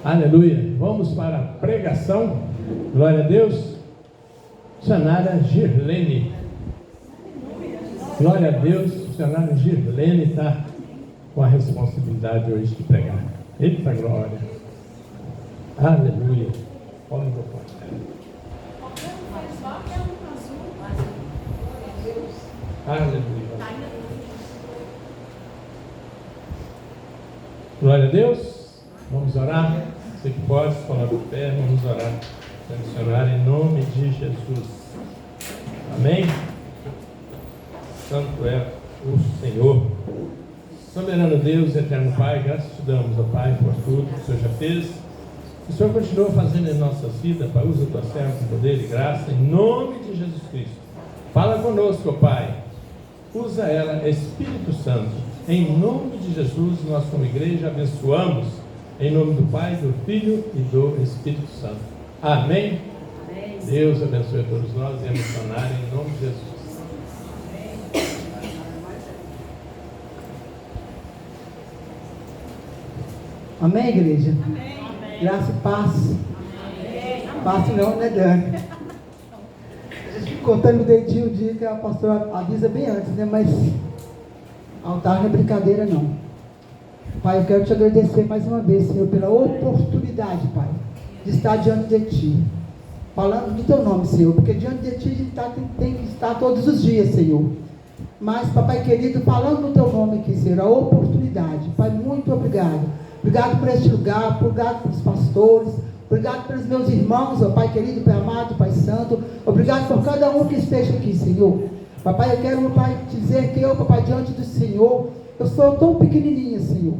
Aleluia. Vamos para a pregação. Glória a Deus. Missionária Girlene. Glória a Deus. Missionária Girlene está com a responsabilidade hoje de pregar. Eita glória. Aleluia. Olha o microfone. Aleluia. Glória a Deus. Vamos orar. Você que pode falar do pé, vamos orar. Missionária em nome de Jesus. Amém. Santo é o Senhor. Soberano Deus, eterno Pai, graças te damos, ó Pai, por tudo que o Senhor já fez. O Senhor continua fazendo em nossas vidas, Pai. Usa a tua serva com poder e graça, em nome de Jesus Cristo. Fala conosco, ó Pai. Usa ela, Espírito Santo. Em nome de Jesus, nós como igreja abençoamos. Em nome do Pai, do Filho e do Espírito Santo. Amém? Amém. Deus abençoe a todos nós e a missionária em nome de Jesus. Amém, igreja? Amém. Graça e paz. Amém. Paz não, né, Dani? A gente fica contando o dedinho o dia que a pastora avisa bem antes, né? Mas altar não é brincadeira, não. Pai, eu quero te agradecer mais uma vez, Senhor, pela oportunidade, Pai, de estar diante de Ti, falando do Teu nome, Senhor, porque diante de Ti a gente tem que estar todos os dias, Senhor. Mas, Papai querido, falando do Teu nome aqui, Senhor, a oportunidade. Pai, muito obrigado. Obrigado por este lugar, obrigado pelos pastores, obrigado pelos meus irmãos, ó Pai querido, Pai amado, Pai santo. Obrigado por cada um que esteja aqui, Senhor. Papai, eu quero, Pai, dizer que eu, Papai, diante do Senhor, eu sou tão pequenininha, Senhor,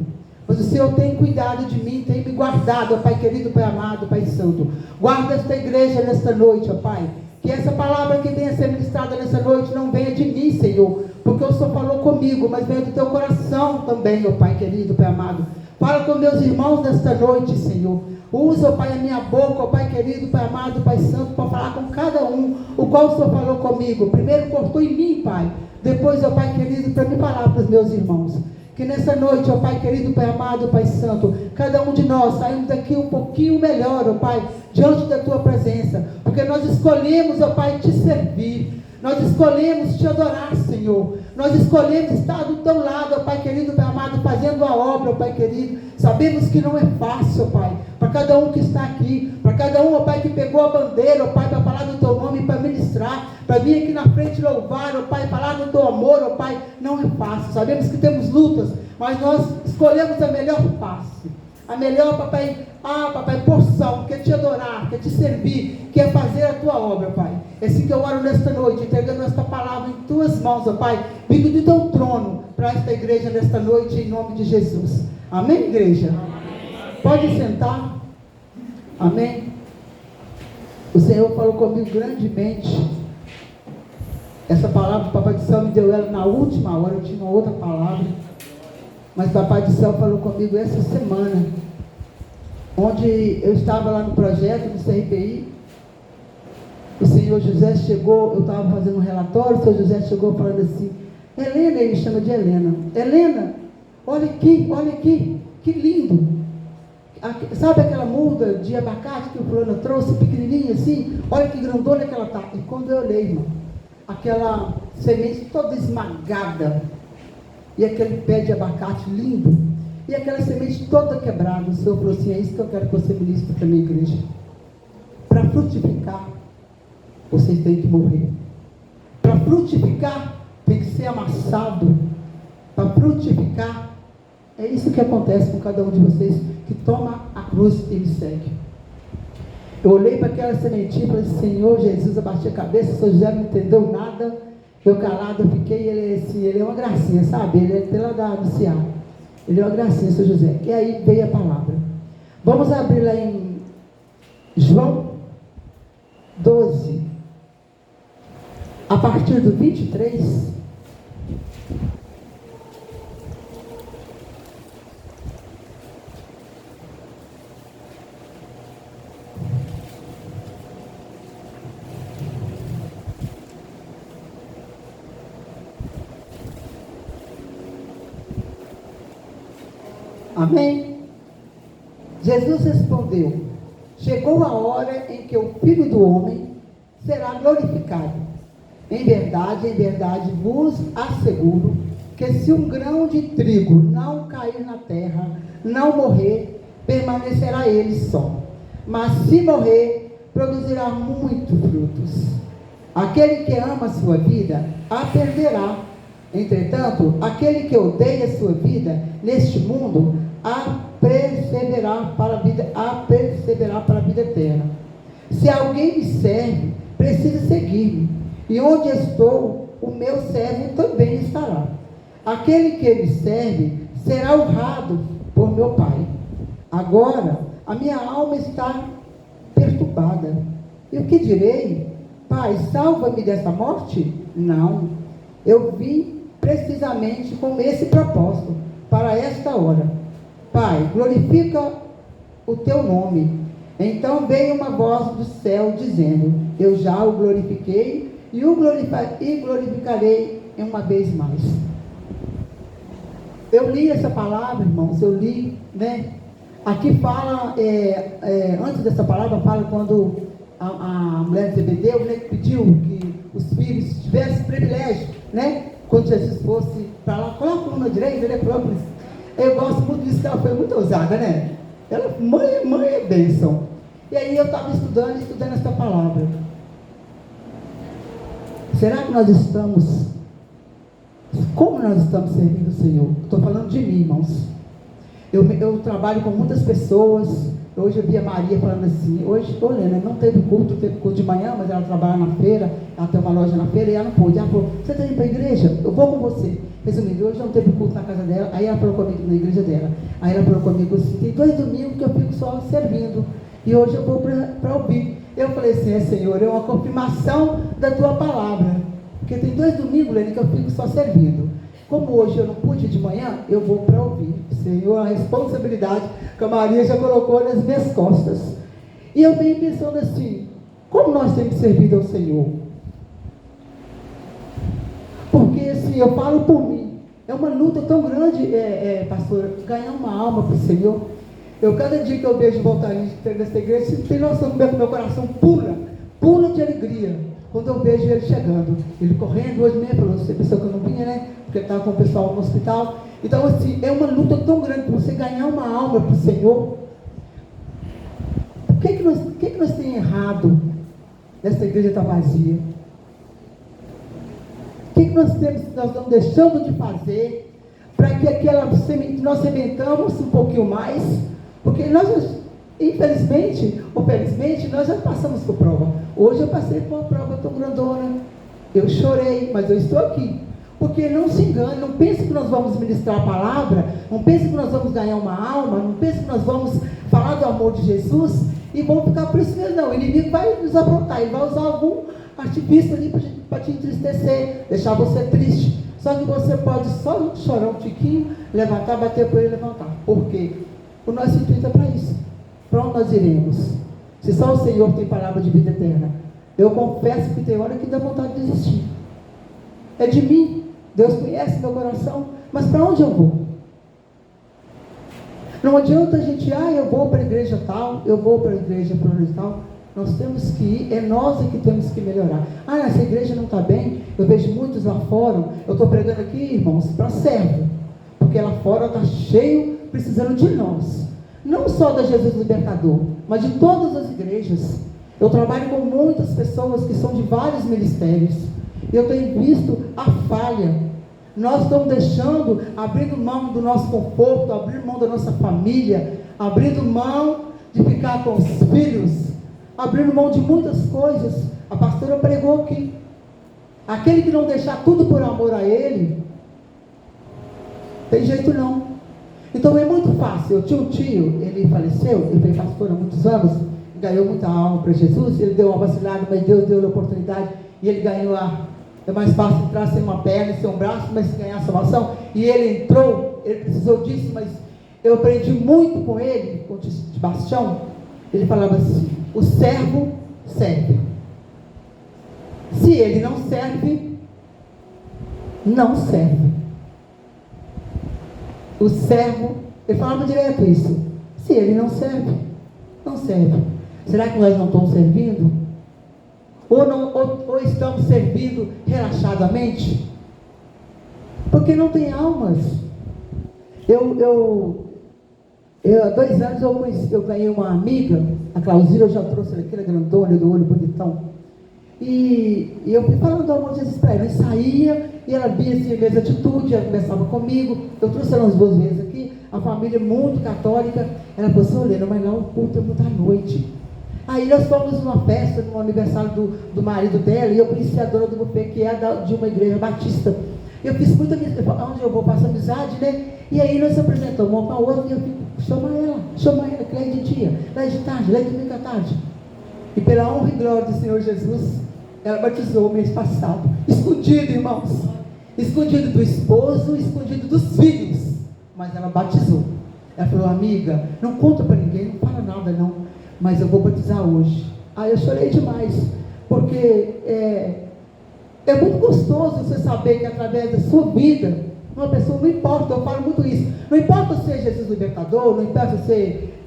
mas o Senhor tem cuidado de mim, tem me guardado, ó Pai querido, Pai amado, Pai santo. Guarda esta igreja nesta noite, ó Pai. Que essa palavra que venha a ser ministrada nessa noite não venha de mim, Senhor, porque o Senhor falou comigo, mas venha do Teu coração também, ó Pai querido, Pai amado. Fala com meus irmãos nesta noite, Senhor. Usa, ó Pai, a minha boca, ó Pai querido, Pai amado, Pai santo, para falar com cada um, o qual o Senhor falou comigo. Primeiro cortou em mim, Pai. Depois, ó Pai querido, para me falar para os meus irmãos. Que nessa noite, ó Pai querido, Pai amado, Pai santo, cada um de nós saímos daqui um pouquinho melhor, ó Pai, diante da Tua presença. Porque nós escolhemos, ó Pai, Te servir. Nós escolhemos Te adorar, Senhor. Nós escolhemos estar do Teu lado, ó Pai querido, Pai amado, fazendo a obra, ó Pai querido. Sabemos que não é fácil, ó Pai, para cada um que está aqui, para cada um, ó Pai, que pegou a bandeira, ó Pai, para falar do Teu nome, para ministrar, para vir aqui na frente louvar, ó Pai, falar do Teu amor, ó Pai, não é fácil. Sabemos que temos lutas, mas nós escolhemos a melhor face, a melhor, papai, porção, que é Te adorar, que é Te servir, que é fazer a Tua obra, Pai. É assim que eu oro nesta noite, entregando esta palavra em Tuas mãos, ó Pai, vindo do Teu trono, para esta igreja nesta noite, em nome de Jesus. Amém, igreja? Amém. Pode sentar. Amém. O Senhor falou comigo grandemente. Essa palavra, o Papai do Céu me deu ela na última hora, eu tinha uma outra palavra. Mas o Papai do Céu falou comigo essa semana, onde eu estava lá no projeto, no CRPI. O Senhor José chegou, eu estava fazendo um relatório, o Senhor José chegou falando assim, Helena, ele me chama de Helena. Helena, olha aqui, que lindo. Sabe aquela muda de abacate que o fulano trouxe, pequenininha assim? Olha que grandona que ela está. E quando eu olhei, irmão, aquela semente toda esmagada, e aquele pé de abacate lindo, e aquela semente toda quebrada, o Senhor falou assim, é isso que eu quero que você ministre para a minha igreja. Para frutificar, vocês têm que morrer. Para frutificar, tem que ser amassado. Para frutificar, é isso que acontece com cada um de vocês, que toma a cruz e me segue. Eu olhei para aquela sementinha e falei, Senhor Jesus, abaixei a cabeça, o Senhor já não entendeu nada. Eu calado, eu fiquei, ele é uma gracinha, sabe? Ele é até lá da Ceará. Ele é uma gracinha, São José. E aí veio a palavra. Vamos abrir lá em João 12, a partir do 23. Amém? Jesus respondeu: chegou a hora em que o Filho do Homem será glorificado. Em verdade vos asseguro que se um grão de trigo não cair na terra, não morrer, permanecerá ele só. Mas se morrer, produzirá muitos frutos. Aquele que ama a sua vida, a perderá. Entretanto, aquele que odeia a sua vida neste mundo, a perseverar para a vida eterna. Se alguém me serve, precisa seguir-me. E onde estou, o meu servo também estará. Aquele que me serve será honrado por meu Pai. Agora, a minha alma está perturbada. E o que direi? Pai, salva-me dessa morte? Não. Eu vim precisamente com esse propósito, para esta hora. Pai, glorifica o teu nome. Então veio uma voz do céu dizendo: eu já o glorifiquei e o glorificarei uma vez mais. Eu li essa palavra, irmãos, né? Aqui fala, antes dessa palavra, fala quando a mulher de Zebedeu, né, pediu que os filhos tivessem privilégio, né? Quando Jesus fosse para lá, coloca um na direita, né? Eu gosto muito disso, que ela foi muito ousada, né? Ela, mãe é bênção. E aí eu estava estudando essa palavra. Será que nós estamos, como nós estamos servindo o Senhor? Estou falando de mim, irmãos. Eu trabalho com muitas pessoas. Hoje eu vi a Maria falando assim, hoje, Helena, não teve culto de manhã, mas ela trabalha na feira, ela tem uma loja na feira, e ela não pôde. Ela falou: você está indo para a igreja? Eu vou com você. Resumindo, hoje não teve culto na casa dela, aí ela falou comigo na igreja dela. Aí ela falou comigo assim: tem 2 domingos que eu fico só servindo, e hoje eu vou para ouvir. Eu falei assim: Senhor, é uma confirmação da tua palavra, porque tem 2 domingos, Helena, que eu fico só servindo. Como hoje eu não pude de manhã, eu vou para ouvir. Senhor, a responsabilidade que a Maria já colocou nas minhas costas. E eu venho pensando assim: como nós temos servido ao Senhor? Porque assim, eu falo por mim, é uma luta tão grande, pastor, ganhar uma alma para o Senhor. Cada dia que eu vejo voltar nessa igreja, você tem noção como meu coração pula de alegria. Quando eu vejo ele chegando, ele correndo, hoje mesmo, falou: você pensou que eu não vinha, né? Porque ele estava com o pessoal no hospital. Então, assim, é uma luta tão grande para você ganhar uma alma para o Senhor. O que nós temos errado nessa igreja está vazia? O que nós estamos deixando de fazer para que nós sementamos um pouquinho mais? Porque nós, infelizmente ou felizmente, nós já passamos por prova. Hoje eu passei por uma prova tão grandona. Eu chorei, mas eu estou aqui. Porque não se engane, não pense que nós vamos ministrar a palavra, não pense que nós vamos ganhar uma alma, não pense que nós vamos falar do amor de Jesus e vamos ficar por isso mesmo. Não, o inimigo vai nos aprontar, ele vai usar algum artifício ali para te entristecer, deixar você triste. Só que você pode só chorar um tiquinho, levantar, bater por ele e levantar. Por quê? O nosso intuito é para isso. Para onde nós iremos? Se só o Senhor tem palavra de vida eterna. Eu confesso que tem hora que dá vontade de desistir. É de mim. Deus conhece meu coração. Mas para onde eu vou? Não adianta a gente, eu vou para a igreja tal, eu vou para a igreja tal. Nós temos que ir, é nós que temos que melhorar. Essa igreja não está bem, eu vejo muitos lá fora. Eu estou pregando aqui, irmãos, para servo. Porque lá fora está cheio, precisando de nós. Não só da Jesus Libertador, mas de todas as igrejas. Eu trabalho com muitas pessoas que são de vários ministérios. Eu tenho visto a falha. Nós estamos abrindo mão do nosso conforto, abrindo mão da nossa família, abrindo mão de ficar com os filhos, abrindo mão de muitas coisas. A pastora pregou aqui. Aquele que não deixar tudo por amor a ele, tem jeito não. Então é muito fácil. Eu tinha um tio, ele faleceu, ele foi pastor há muitos anos, ganhou muita alma para Jesus, ele deu uma vacilada, mas Deus deu a oportunidade, e ele ganhou é mais fácil entrar sem uma perna e sem um braço, mas ganhar a salvação. E ele entrou, ele precisou disso, mas eu aprendi muito com ele, com o Sebastião. Ele falava assim: o servo serve. Se ele não serve, não serve. O servo, ele falava direto isso. Se ele não serve, não serve. Será que nós não estamos servindo? Ou estamos servindo relaxadamente? Porque não tem almas. Há 2 anos eu ganhei uma amiga, a Clauzira, eu já trouxe ela aqui, ela grandona, do olho bonitão. E eu fui falando do amor de Jesus para ela. Eu saía e ela via assim, a mesma atitude, ela conversava comigo. Eu trouxe ela umas 2 vezes aqui, a família muito católica. Ela falou assim: Helena, mas lá o culto é muito à noite. Aí nós fomos numa festa, no aniversário do marido dela, e eu conheci a dona do buffet, que é de uma igreja batista. Eu fiz muita amizade, onde eu vou, faço amizade, né? E aí nós se apresentamos uma para a outra, e eu fico: chama ela, que lá é de dia, lá é de tarde, lá é de domingo à tarde. E pela honra e glória do Senhor Jesus, ela batizou o mês passado, escondido, irmãos, escondido do esposo, escondido dos filhos, mas ela batizou. Ela falou: amiga, não conta para ninguém, não fala nada não, mas eu vou batizar hoje. Aí eu chorei demais, porque é muito gostoso você saber que através da sua vida, uma pessoa, não importa, eu falo muito isso, não importa ser Jesus libertador, não importa ser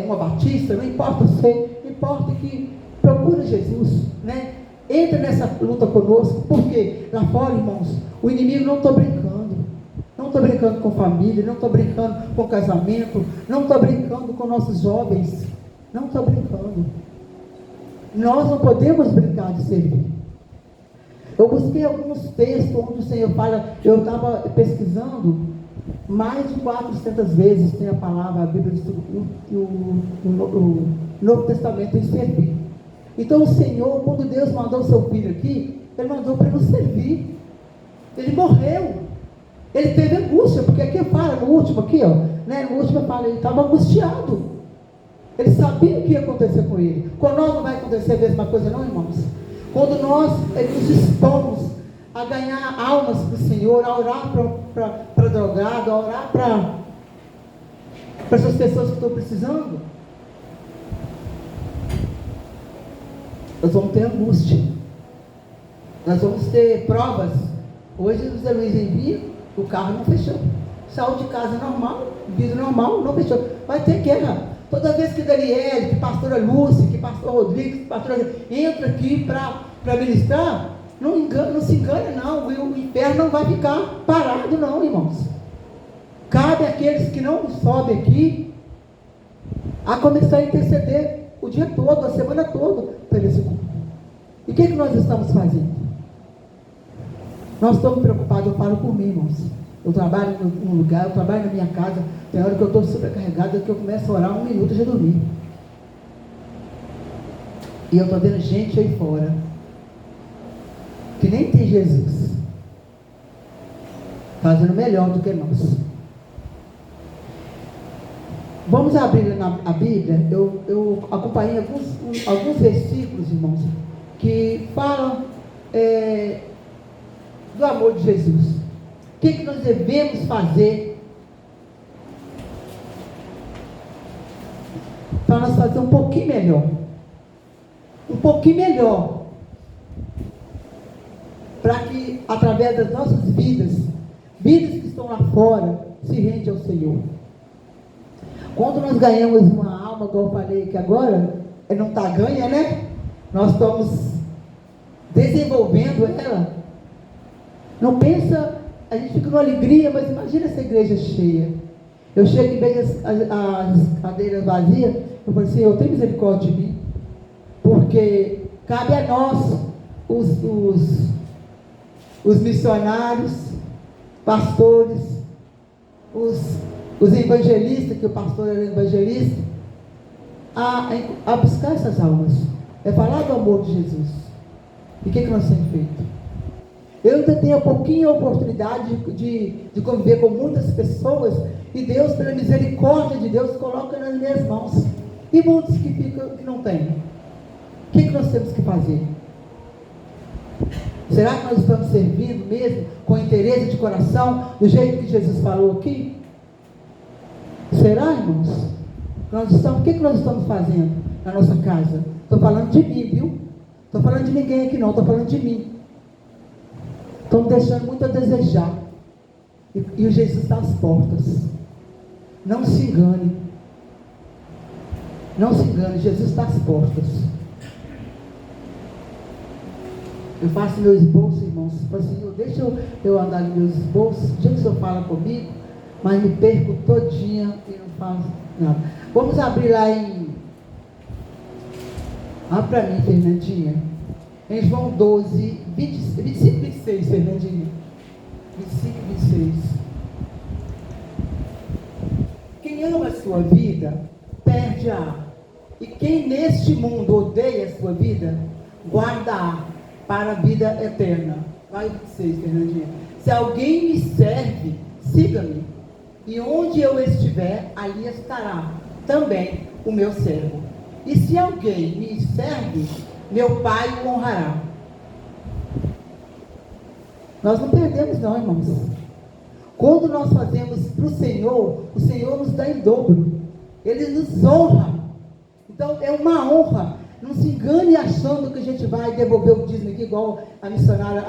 uma batista, não importa ser, importa que procura Jesus, né? Entra nessa luta conosco, porque lá fora, irmãos, o inimigo não está brincando. Não estou brincando com família, não estou brincando com casamento, não estou brincando com nossos jovens, não estou brincando. Nós não podemos brincar de servir. Eu busquei alguns textos onde o Senhor fala, eu estava pesquisando, mais de 400 vezes tem a palavra, a Bíblia e o Novo Testamento em servir. Então o Senhor, quando Deus mandou o seu filho aqui, Ele mandou para nos servir. Ele morreu. Ele teve angústia, porque aqui fala, no último aqui, ó, né, no último fala, ele estava angustiado. Ele sabia o que ia acontecer com ele. Com nós não vai acontecer a mesma coisa não, irmãos? Quando nós nos dispomos a ganhar almas para o Senhor, a orar para drogado, a orar para essas pessoas que estão precisando, nós vamos ter angústia. Nós vamos ter provas. Hoje o José Luiz envia, o carro não fechou. Saiu de casa normal, vidro normal, não fechou. Vai ter guerra. Toda vez que Daniel, que pastora Lúcia, que pastor Rodrigues, que pastora entra aqui para ministrar, não se engane não, o inferno não vai ficar parado não, irmãos. Cabe àqueles que não sobem aqui a começar a interceder o dia todo, a semana toda, para esse culto. E o que nós estamos fazendo? Nós estamos preocupados, eu falo por mim, irmãos. Eu trabalho num lugar, eu trabalho na minha casa, tem hora que eu estou sobrecarregada, que eu começo a orar 1 minuto e já dormi. E eu estou vendo gente aí fora, que nem tem Jesus, fazendo melhor do que nós. Vamos abrir a Bíblia. Eu acompanhei alguns versículos, irmãos, que falam do amor de Jesus. O que nós devemos fazer para nós fazer um pouquinho melhor? Um pouquinho melhor. Para que, através das nossas vidas que estão lá fora, se rende ao Senhor. Quando nós ganhamos uma alma, como eu falei que agora, não está ganha, né? Nós estamos desenvolvendo ela. Não pensa, a gente fica numa alegria, mas imagina essa igreja cheia. Eu chego e vejo as cadeiras vazias, eu falo assim: Senhor, tem misericórdia de mim, porque cabe a nós, os missionários, pastores, os evangelistas, que o pastor era evangelista, a buscar essas almas, falar do amor de Jesus. E o que nós temos feito? Eu ainda tenho pouquinho a oportunidade de conviver com muitas pessoas, e Deus, pela misericórdia de Deus, coloca nas minhas mãos. E muitos que não têm. O que nós temos que fazer? Será que nós estamos servindo mesmo, com interesse de coração, do jeito que Jesus falou aqui? Será, irmãos? O que nós estamos fazendo na nossa casa? Estou falando de mim, viu? Estou falando de ninguém aqui não, estou falando de mim. Estamos deixando muito a desejar. E o Jesus está às portas. Não se engane. Não se engane, Jesus está às portas. Eu faço meu esboço, irmãos. Senhor, deixa eu andar nos meus esboços. O dia que o Senhor fala comigo, mas me perco todinha e não faço nada. Vamos abrir lá em... Abre para mim, Fernandinha. Em João 12, 25, 26, Fernandinha. 25, 26. Quem ama a sua vida, perde-a. E quem neste mundo odeia a sua vida, guarda-a para a vida eterna. Vai 26, Fernandinha. Se alguém me serve, siga-me. E onde eu estiver, ali estará também o meu servo. E se alguém me serve, meu Pai o honrará. Nós não perdemos não, irmãos. Quando nós fazemos para o Senhor nos dá em dobro. Ele nos honra. Então é uma honra. Não se engane achando que a gente vai devolver o dízimo aqui, igual a missionária,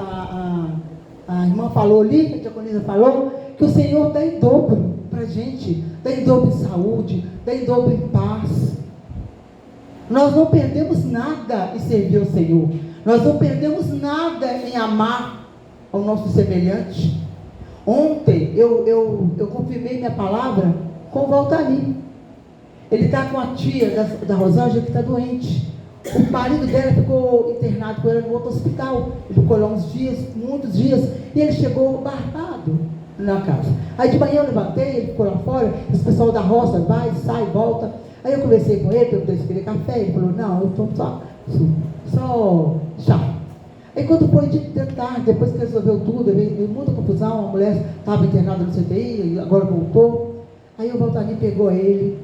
a irmã falou ali, a diaconisa falou, que o Senhor dá em dobro para a gente, dá em dobro em saúde, dá em dobro em paz. Nós não perdemos nada em servir ao Senhor. Nós não perdemos nada em amar ao nosso semelhante. Ontem eu confirmei minha palavra com o Valtari. Ele está com a tia da Rosângela que está doente. O marido dela ficou internado com ela no outro hospital. Ele ficou lá uns dias, muitos dias, e ele chegou barbado na casa. Aí de manhã eu levantei, ele ficou lá fora, esse pessoal da roça vai, sai, volta. Aí eu conversei com ele, perguntei se queria café, ele falou, não, eu estou só chá. Aí quando foi de tarde, depois que resolveu tudo, veio muita confusão, a mulher estava internada no CTI, e agora voltou. Aí o Valtari pegou ele,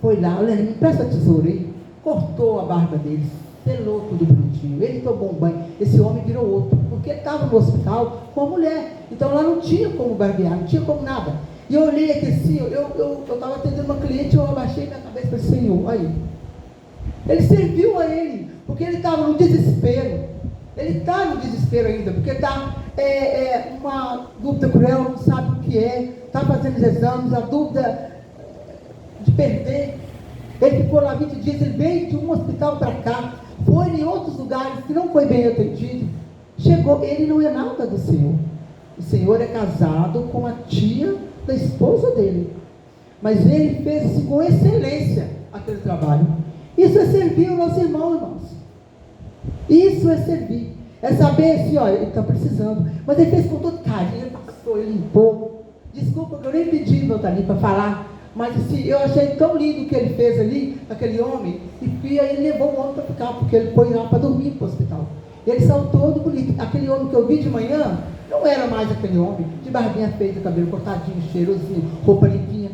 foi lá, olha, me empresta a tesoura aí. Cortou a barba dele, selou tudo bonitinho. Ele tomou um banho. Esse homem virou outro, porque ele estava no hospital com a mulher. Então lá não tinha como barbear, não tinha como nada. E eu olhei aqui assim, eu estava atendendo uma cliente, eu abaixei minha cabeça para o Senhor. Aí. Ele serviu a ele, porque ele estava no desespero. Ele está no desespero ainda, porque está uma dúvida cruel, não sabe o que é, está fazendo os exames, a dúvida de perder. Ele ficou lá 20 dias, ele veio de um hospital para cá, foi em outros lugares que não foi bem atendido. Chegou, ele não é nada do Senhor. O Senhor é casado com a tia da esposa dele. Mas ele fez assim, com excelência aquele trabalho. Isso é servir o nosso irmão, irmãos. Isso é servir. É saber assim, olha, ele está precisando. Mas ele fez com todo carinho, ele passou, ele limpou. Desculpa que eu nem pedi, meu Tani, para falar. Mas assim, eu achei tão lindo o que ele fez ali, aquele homem, e aí ele levou o homem para ficar, porque ele foi lá para dormir para o hospital. Ele saiu todo bonito. Aquele homem que eu vi de manhã, não era mais aquele homem, de barbinha feita, cabelo cortadinho, cheirosinho, roupa limpinha.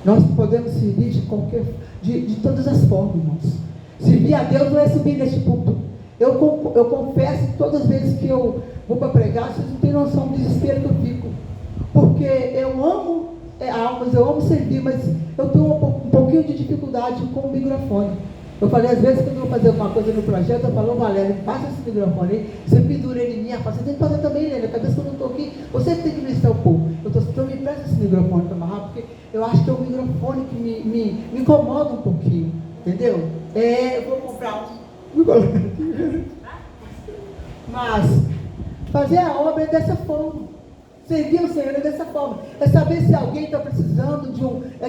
Nós podemos servir de todas as formas, irmãos. Servir a Deus não é subir neste púlpito. Eu confesso que todas as vezes que eu vou para pregar, vocês não têm noção do desespero que eu fico. Porque eu amo almas, eu amo servir, mas eu tenho um pouquinho de dificuldade com o microfone. Eu falei, às vezes, quando eu vou fazer alguma coisa no projeto, eu falo, Valéria, passa esse microfone aí, você pendura ele em mim, rapaz, você tem que fazer também, né? Na cabeça que eu não estou aqui, você tem que ministrar o povo. Então me presta esse microfone para amarrar, porque eu acho que é o microfone que me incomoda um pouquinho, entendeu? Eu vou comprar um. Mas, fazer a obra é dessa forma. Servir o Senhor é dessa forma. É saber se alguém está precisando de um... É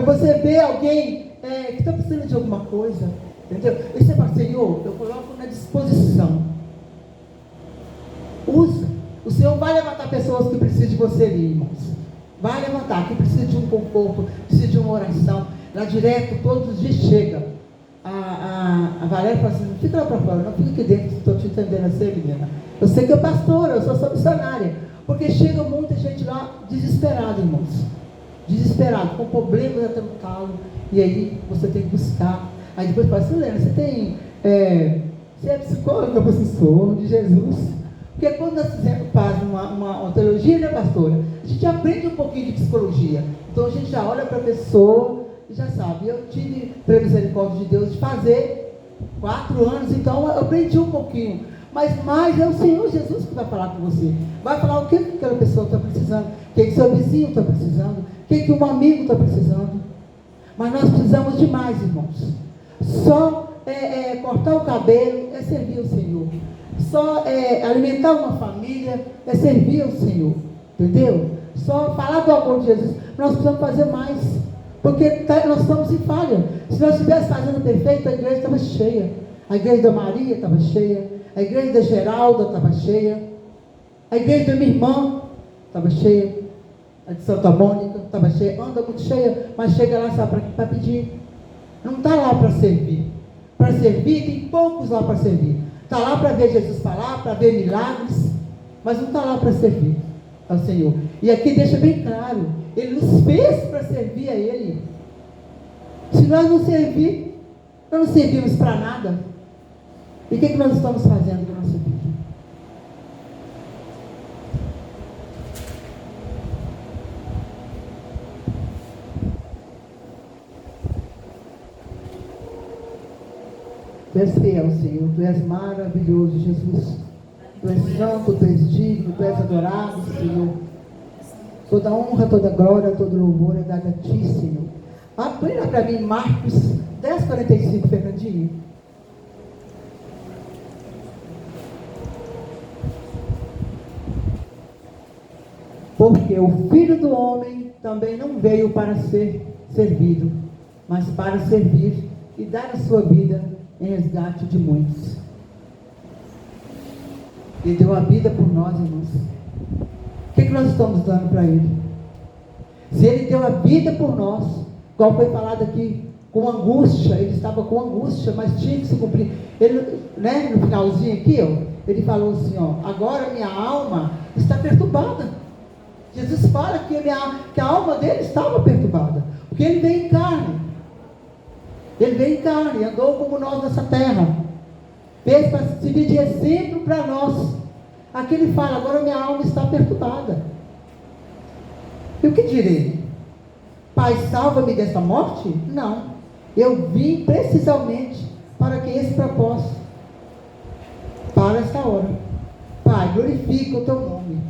você ver alguém que está precisando de alguma coisa. Entendeu? E você fala, Senhor, eu coloco na disposição. Usa. O Senhor vai levantar pessoas que precisam de você ali, irmãos. Vai levantar, que precisa de um conforto, precisa de uma oração. Lá direto, todos os dias chega. A Valéria fala assim, não fica lá para fora, não fica aqui dentro, estou te entendendo assim, menina. Eu sei que é pastora, eu sou missionária. Porque chega muita gente lá desesperada, irmãos. Desesperado, com problemas até no talo. E aí você tem que buscar. Aí depois fala assim, Helena, você é psicóloga, professor de Jesus? Porque quando nós fazemos uma teologia, né, pastora? A gente aprende um pouquinho de psicologia. Então a gente já olha para a pessoa e já sabe. Eu tive, pela misericórdia de Deus, de fazer 4 anos, então eu aprendi um pouquinho. Mas mais é o Senhor Jesus que vai falar com você. Vai falar o que aquela pessoa está precisando, o que seu vizinho está precisando, o que um amigo está precisando. Mas nós precisamos de mais, irmãos. Só cortar o cabelo é servir o Senhor. Só alimentar uma família é servir ao Senhor. Entendeu? Só falar do amor de Jesus. Nós precisamos fazer mais. Porque nós estamos em falha. Se nós estivéssemos fazendo perfeito, a igreja estava cheia. A igreja da Maria estava cheia. A igreja da Geralda estava cheia. A igreja da minha irmã estava cheia. A de Santa Mônica estava cheia. Anda muito cheia, mas chega lá só para pedir. Não está lá para servir. Para servir, tem poucos lá para servir. Está lá para ver Jesus falar, para ver milagres, mas não está lá para servir ao Senhor. E aqui deixa bem claro, Ele nos fez para servir a Ele. Se nós não servir, nós não servimos para nada. E o que nós estamos fazendo com a nossa vida? Tu és fiel, Senhor, Tu és maravilhoso, Jesus. Tu és santo, Tu és digno, Tu és adorado, Senhor. Toda honra, toda glória, todo louvor é dada a Ti, Senhor. Abra para mim Marcos 10:45, Fernandinho. Porque o Filho do Homem também não veio para ser servido, mas para servir e dar a sua vida em resgate de muitos. Ele deu a vida por nós, irmãos. O que nós estamos dando para Ele? Se Ele deu a vida por nós, qual foi falado aqui, com angústia, Ele estava com angústia, mas tinha que se cumprir. Ele, no finalzinho aqui, Ele falou assim, agora minha alma está perturbada. Jesus fala que a alma dele estava perturbada, porque Ele veio em carne. Ele veio em carne, andou como nós nessa terra, fez para servir de exemplo para nós. Aqui Ele fala, agora minha alma está perturbada. E o que direi? Pai, salva-me dessa morte? Não, eu vim precisamente para que esse propósito, para esta hora. Pai, glorifica o Teu nome.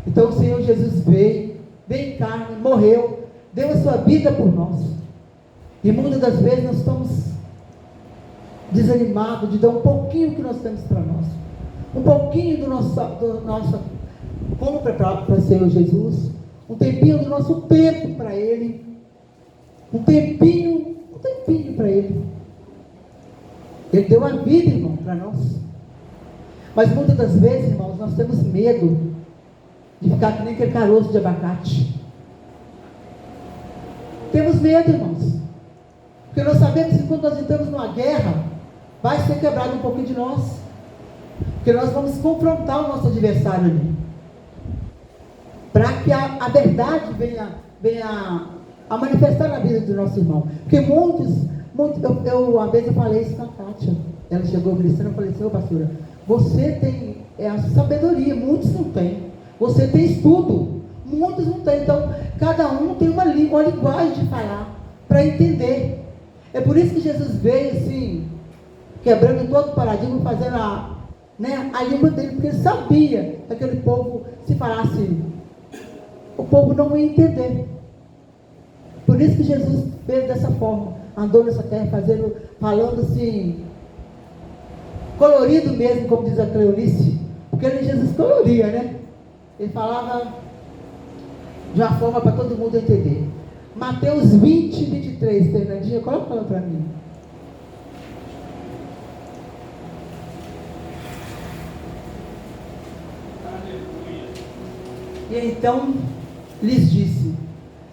Então o Senhor Jesus veio em carne, morreu, deu a sua vida por nós. E muitas das vezes nós estamos desanimados de dar um pouquinho que nós temos para nós. Um pouquinho do nosso compra para o Senhor Jesus. Um tempinho do nosso tempo para Ele. Um tempinho para Ele. Ele deu a vida, irmão, para nós. Mas muitas das vezes, irmãos, nós temos medo de ficar que nem aquele caroço de abacate. Temos medo, irmãos. Porque nós sabemos que quando nós entramos numa guerra, vai ser quebrado um pouquinho de nós. Porque nós vamos confrontar o nosso adversário ali. Para que a verdade venha a manifestar na vida do nosso irmão. Porque muitos uma vez eu falei isso com a Kátia. Ela chegou ministrando, eu falei assim, pastora, você tem a sabedoria, muitos não têm. Você tem estudo, muitos não têm. Então, cada um tem uma linguagem de falar, para entender. É por isso que Jesus veio assim, quebrando todo o paradigma, fazendo a língua dele, porque ele sabia que aquele povo, se falasse, o povo não ia entender. Por isso que Jesus veio dessa forma, andou nessa terra, falando assim, colorido mesmo, como diz a Cleonice, porque Jesus coloria, né? Ele falava de uma forma para todo mundo entender. Mateus 20:23, Fernandinha, coloca ela para mim. E então lhes disse: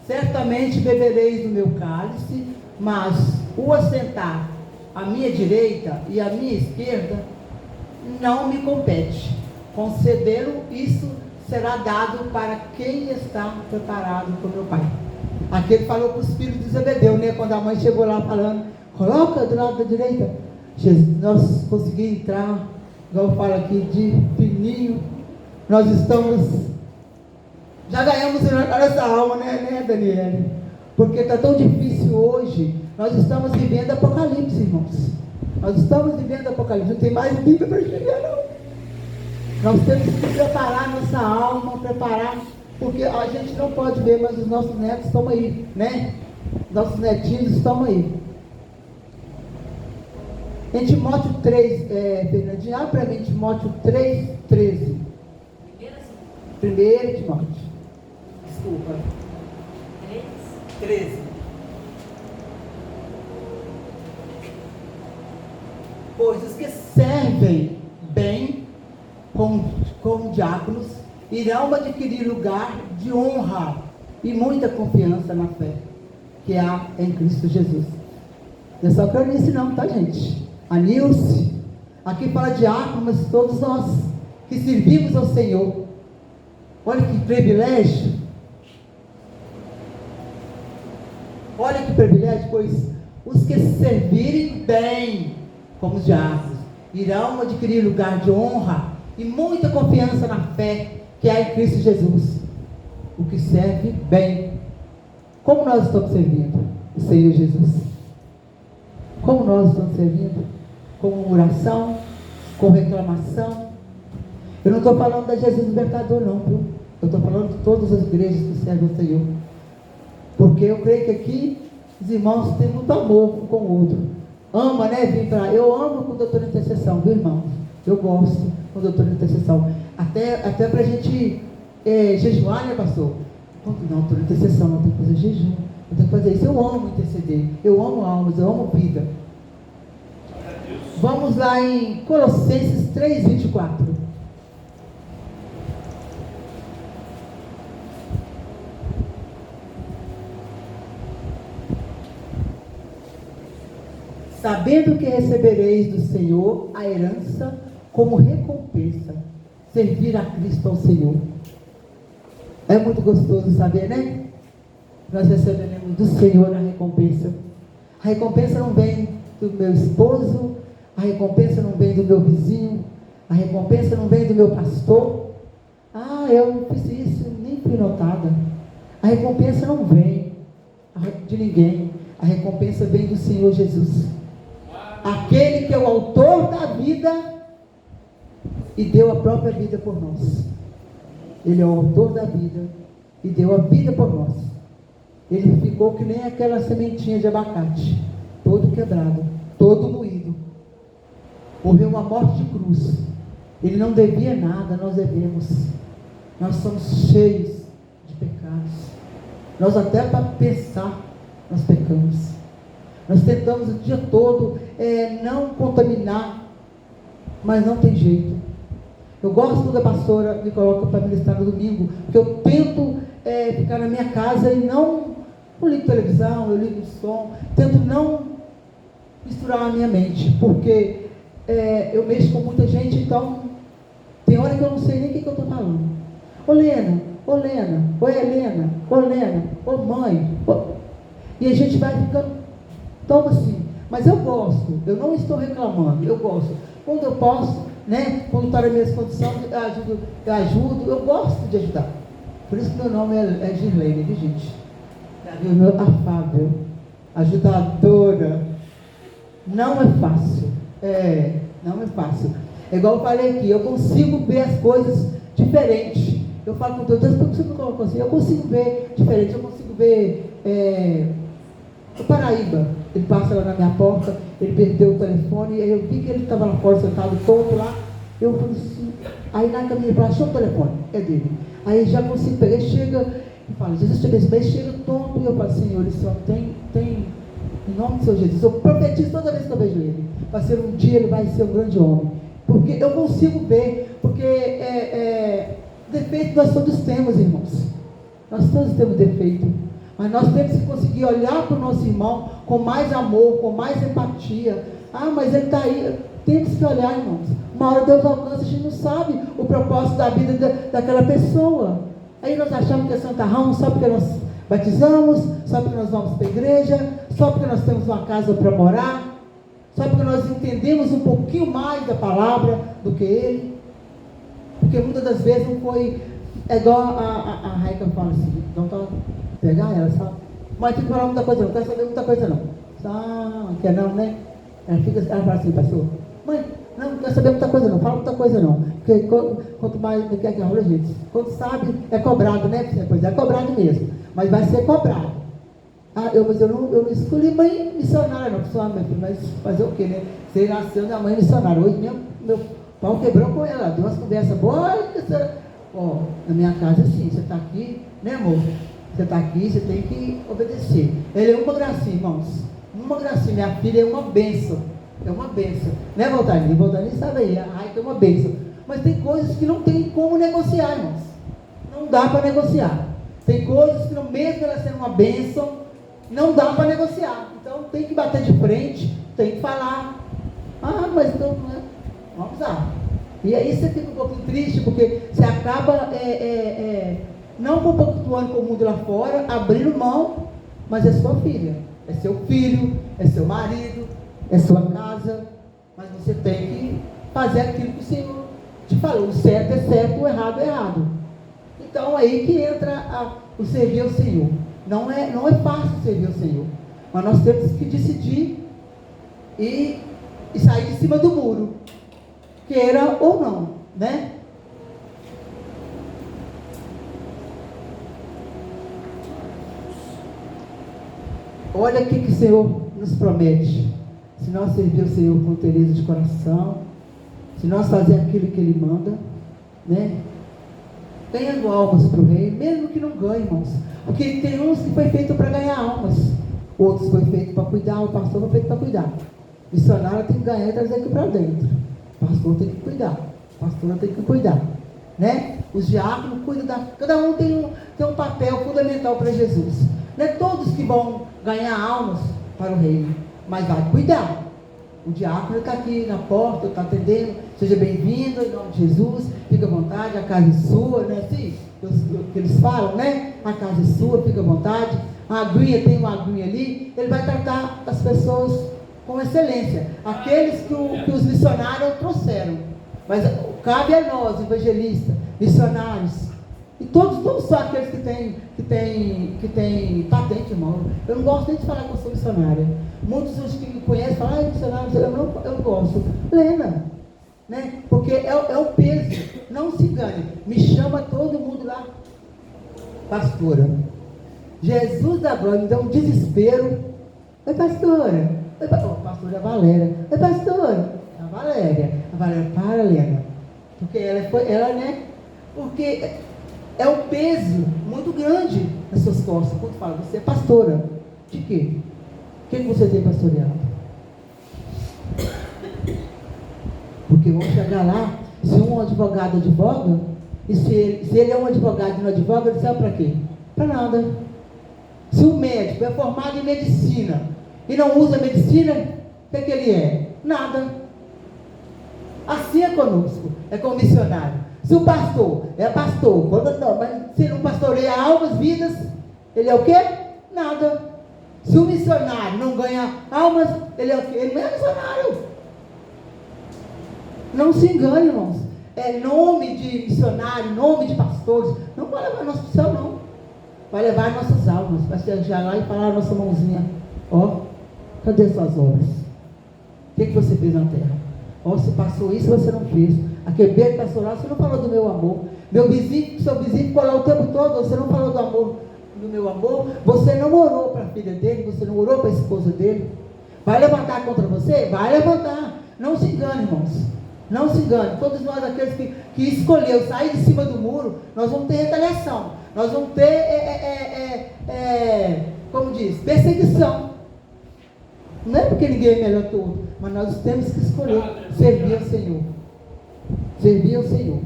certamente bebereis do meu cálice, mas o assentar à minha direita e à minha esquerda não me compete. Concedê-lo, isso será dado para quem está preparado por meu Pai. Aqui ele falou para os filhos de Zebedeu, né? Quando a mãe chegou lá falando, coloca do lado da direita. Nós conseguimos entrar, igual eu falo aqui, de fininho. Nós já ganhamos a nossa alma, né, Daniele? Porque está tão difícil hoje. Nós estamos vivendo Apocalipse, irmãos. Nós estamos vivendo Apocalipse. Não tem mais Bíblia para chegar, não. Nós temos que preparar nossa alma, preparar Porque a gente não pode ver, mas os nossos netos estão aí, né? Nossos netinhos estão aí. Em Timóteo 3, Fernandinho, abre para mim Timóteo 3, 13. Primeiro Timóteo. Desculpa. 13. Pois os que servem bem como diáconos irão adquirir lugar de honra e muita confiança na fé que há em Cristo Jesus. Não é só Clarice não, tá, gente? A Nilce, aqui fala diácono, mas todos nós que servimos ao Senhor. Olha que privilégio. Olha que privilégio, pois os que servirem bem como diáconos irão adquirir lugar de honra e muita confiança na fé que há em Cristo Jesus. O que serve bem. Como nós estamos servindo o Senhor Jesus? Como nós estamos servindo? Com oração, com reclamação. Eu não estou falando da Jesus Libertador não, viu? Eu estou falando de todas as igrejas que servem ao Senhor. Porque eu creio que aqui os irmãos têm muito amor um com o outro. Ama, né? Vir para. Eu amo com o doutor de intercessão, viu, irmãos? Eu gosto com o doutor de intercessão. Até para a gente jejuar, né, pastor? Não, doutor de intercessão, não tem que fazer jejum. Eu tenho que fazer isso. Eu amo interceder. Eu amo almas, eu amo vida. Vamos lá em Colossenses 3, 24. Sabendo que recebereis do Senhor a herança como recompensa, servir a Cristo ao Senhor. É muito gostoso saber, né? Nós receberemos do Senhor a recompensa. A recompensa não vem do meu esposo, a recompensa não vem do meu vizinho, a recompensa não vem do meu pastor. Ah, eu não fiz isso, nem fui notada. A recompensa não vem de ninguém. A recompensa vem do Senhor Jesus. Aquele que é o autor da vida e deu a própria vida por nós. Ele é o autor da vida e deu a vida por nós. Ele ficou que nem aquela sementinha de abacate, todo quebrado, todo moído. Morreu uma morte de cruz. Ele não devia nada, nós devemos. Nós somos cheios de pecados. Nós até para pensar, nós pecamos. Nós tentamos o dia todo não contaminar, mas não tem jeito. Eu gosto da pastora me coloca para ministrar no domingo, porque eu tento ficar na minha casa e não ligo televisão, eu ligo o som, tento não misturar a minha mente, porque eu mexo com muita gente, então tem hora que eu não sei nem o que eu estou falando. Ô Lena, ô Helena, ô Lena, ô mãe, e a gente vai ficando tão assim. Mas eu gosto, eu não estou reclamando, eu gosto. Quando eu posso, né, quando está nas minhas condições, eu ajudo, eu gosto de ajudar. Por isso que meu nome é Girlene, viu, gente? O meu afável, ajudadora. Não é fácil. Não é fácil. É igual eu falei aqui, eu consigo ver as coisas diferentes. Eu falo com Deus, por que você me colocou assim? Eu consigo ver diferente, eu consigo ver o Paraíba. Ele passa lá na minha porta, ele perdeu o telefone, aí eu vi que ele estava lá fora, sentado todo lá. Eu falei assim, aí na caminho ele falou, achou o telefone, é dele. Aí já consigo pegar, ele chega e fala, Jesus te abençoe, ele chega tonto, e eu falo, Senhor, ele só tem, em nome do Senhor Jesus, eu profetizo toda vez que eu vejo ele, vai ser um dia, ele vai ser um grande homem, porque eu consigo ver, porque defeito nós todos temos, irmãos, nós todos temos defeito, mas nós temos que conseguir olhar para o nosso irmão com mais amor, com mais empatia. Ah, mas ele está aí. Temos que olhar, irmãos. Uma hora Deus alcança, a gente não sabe o propósito da vida daquela pessoa. Aí nós achamos que é santarrão só porque nós batizamos, só porque nós vamos para a igreja, só porque nós temos uma casa para morar, só porque nós entendemos um pouquinho mais da palavra do que ele. Porque muitas das vezes não foi... É igual a Raika fala assim, não está... pegar ela, sabe? Mas tem que falar muita coisa não quer saber muita coisa não. Ah, não quer não, né? Ela fala assim, pastor, mãe, Não quer saber muita coisa não, fala muita coisa não. Porque quanto mais quer que rola, gente. Quando sabe, é cobrado, né? Pois é cobrado mesmo. Mas vai ser cobrado. Mas eu não escolhi mãe missionária, não. Só, minha filha, mas fazer o quê, né? Você nasceu da mãe missionária. Hoje mesmo, meu pau quebrou com ela. Deu umas conversas boas. Na minha casa, assim, você está aqui, né, amor? Você está aqui, você tem que obedecer. Ele é uma gracinha, irmãos. Uma gracinha. Minha filha é uma bênção. É uma bênção. Né, Valtani? Valtani sabe aí. A Raika é uma bênção. Mas tem coisas que não tem como negociar, irmãos. Não dá para negociar. Tem coisas que, mesmo ela sendo uma bênção, não dá para negociar. Então tem que bater de frente, tem que falar. Mas então, né? Vamos lá. E aí você fica um pouco triste, porque você acaba não compactuando com o mundo lá fora, abrindo mão, mas é sua filha, é seu filho, é seu marido, é sua casa, mas você tem que fazer aquilo que o Senhor te falou. O certo é certo, o errado é errado. Então aí que entra o servir ao Senhor. Não é fácil servir ao Senhor, mas nós temos que decidir e sair de cima do muro, queira ou não, né? Olha o que o Senhor nos promete. Se nós servir o Senhor com interesse de coração, se nós fazermos aquilo que Ele manda, né? Ganhando almas para o reino, mesmo que não ganhe, irmãos. Porque tem uns que foi feito para ganhar almas, outros foi feito para cuidar, o pastor foi feito para cuidar. Missionário tem que ganhar e trazer aqui para dentro. O pastor tem que cuidar, a pastora tem que cuidar, né? Os diáconos cuidam cada um tem um papel fundamental para Jesus. Não é todos que vão ganhar almas para o reino, mas vai cuidar. O diácono está aqui na porta, está atendendo. Seja bem-vindo, em nome de Jesus. Fica à vontade, a casa é sua, né? Assim, que eles falam, né? A casa é sua, fica à vontade. A aguinha, tem uma aguinha ali. Ele vai tratar as pessoas com excelência. Aqueles que os missionários trouxeram. Mas cabe a nós, evangelistas, missionários. E todos são aqueles que têm patente, irmão. Eu não gosto nem de falar que eu sou missionária. Muitos dos que me conhecem falam, missionário, eu não gosto. Lena, né? Porque é o peso. Não se engane. Me chama todo mundo lá, pastora. Jesus da glória me dá um desespero. Oi, pastora. Oi, pastora Valéria. Oi, pastora. A Valéria, para, Lena. Porque ela, né? Porque é um peso muito grande nas suas costas. Quando fala, você é pastora. De quê? O que você tem pastoreado? Porque vão chegar lá, se um advogado advoga, e se ele é um advogado e não advoga, ele serve para quê? Para nada. Se o médico é formado em medicina e não usa medicina, o que ele é? Nada. Assim é conosco, é com o missionário. Se o pastor é pastor, mas se não pastoreia almas, vidas, ele é o quê? Nada. Se o missionário não ganha almas, ele é o quê? Ele não é missionário. Não se engane, irmãos. É nome de missionário, nome de pastores. Não vai levar a nossa missão, não. Vai levar as nossas almas. Vai chegar lá e falar a nossa mãozinha. Cadê suas obras? O que você fez na terra? Você passou isso, você não fez. Aquele beijo pastoral, você não falou do meu amor. Seu vizinho ficou lá o tempo todo, você não falou do amor. Do meu amor, você não orou para a filha dele, você não orou para a esposa dele. Vai levantar contra você? Vai levantar. Não se engane, irmãos. Não se engane. Todos nós, aqueles que escolheu sair de cima do muro, nós vamos ter retaliação. Nós vamos ter, como diz, perseguição. Não é porque ninguém é melhor todo, mas nós temos que escolher servir ao Senhor. Servir ao Senhor.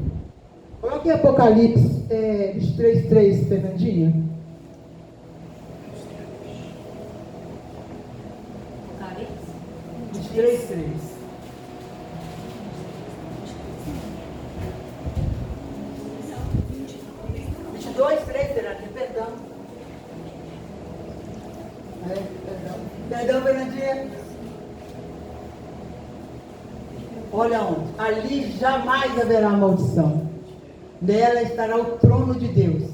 Coloque Apocalipse 23:3, Fernandinha. 23:3. 22:3, perdão. Perdão, Fernandinha. Olha onde. Ali jamais haverá maldição. Nela estará o trono de Deus